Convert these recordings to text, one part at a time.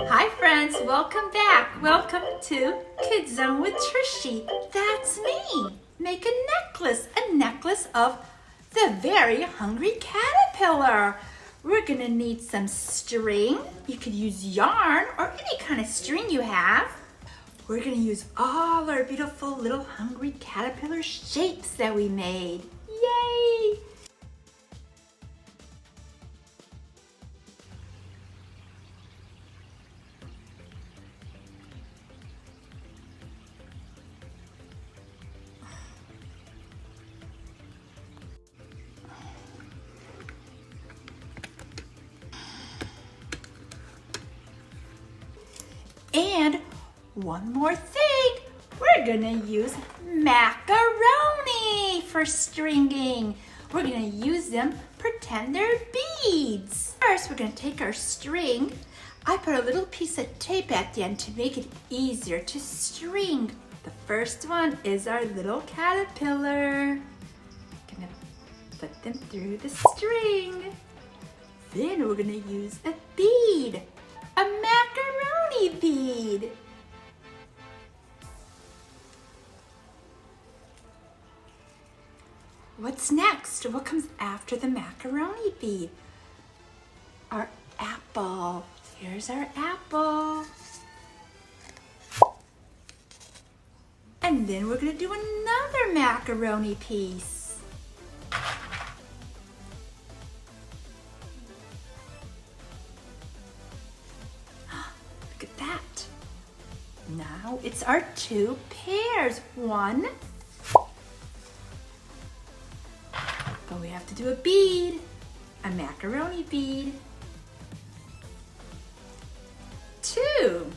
Hi friends, welcome back. Welcome to Kids Zone with Trishy. That's me. Make a necklace of the very hungry caterpillar. We're gonna need some string. You could use yarn or any kind of string you have. We're gonna use all our beautiful little hungry caterpillar shapes that we made. Yay! And one more thing, we're gonna use macaroni for stringing. We're gonna use them, pretend they're beads. First, we're gonna take our string. I put a little piece of tape at the end to make it easier to string. The first one is our little caterpillar. Gonna put them through the string. Then we're gonna use a bead. A macaroni bead. What's next? What comes after the macaroni bead? Our apple. Here's our apple. And then we're gonna do another macaroni piece. Look at that. Now it's our two pairs. One. But we have to do a bead, a macaroni bead. Two.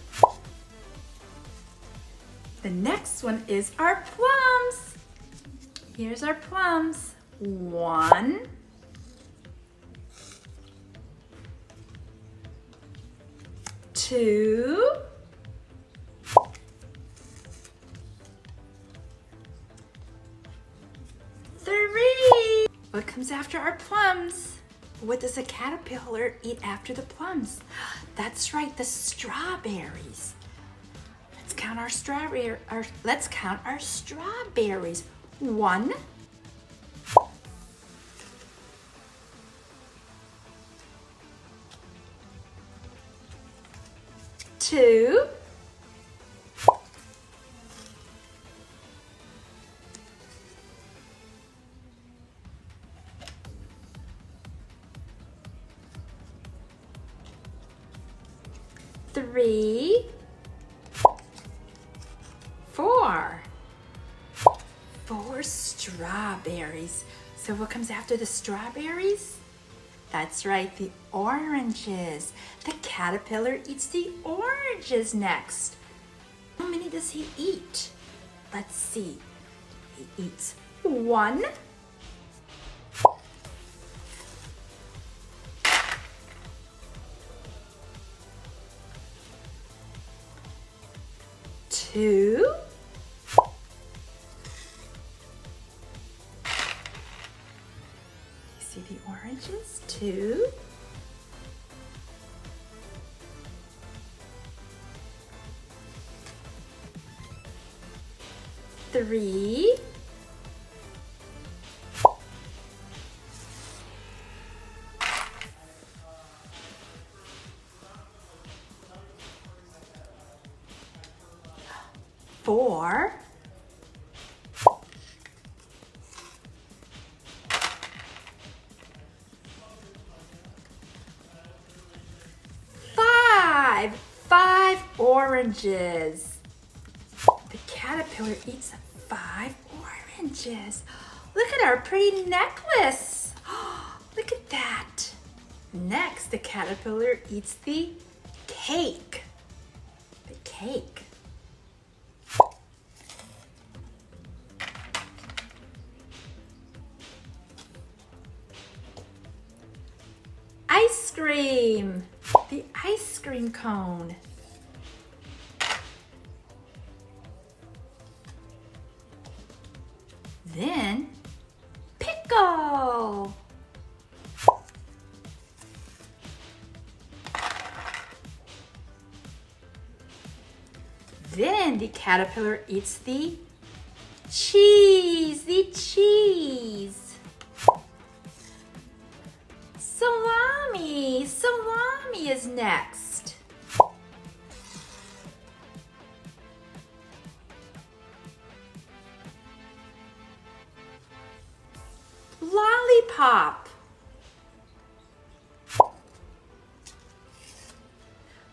The next one is our plums. Here's our plums. One. Two. Three. What comes after our plums? What does a caterpillar eat after the plums? That's right, the strawberries. Let's count our strawberries. One. Two. Three. Four. Four strawberries. So what comes after the strawberries? That's right, the oranges. The caterpillar eats the oranges next. How many does he eat? Let's see. He eats one. Two. See the oranges? Two. Three. Four. Five oranges. The caterpillar eats 5 oranges. Look at our pretty necklace. Look at that. Next, the caterpillar eats the cake. The cake. Ice cream. The ice cream cone. Then pickle. Then the caterpillar eats the cheese, Salami, salami is next. Lollipop.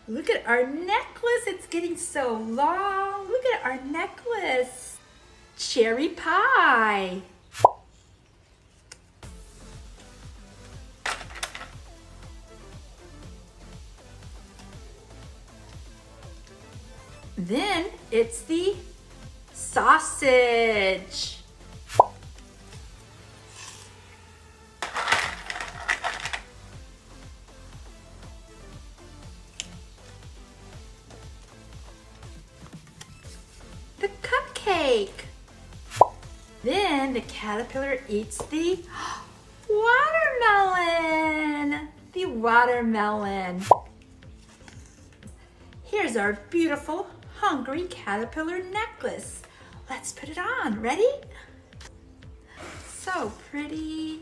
Look at our necklace, it's getting so long. Look at our necklace. Cherry pie. Then it's the sausage. The cupcake. Then the caterpillar eats the watermelon. The watermelon. Here's our beautiful hungry caterpillar necklace. Let's put it on. Ready? So pretty.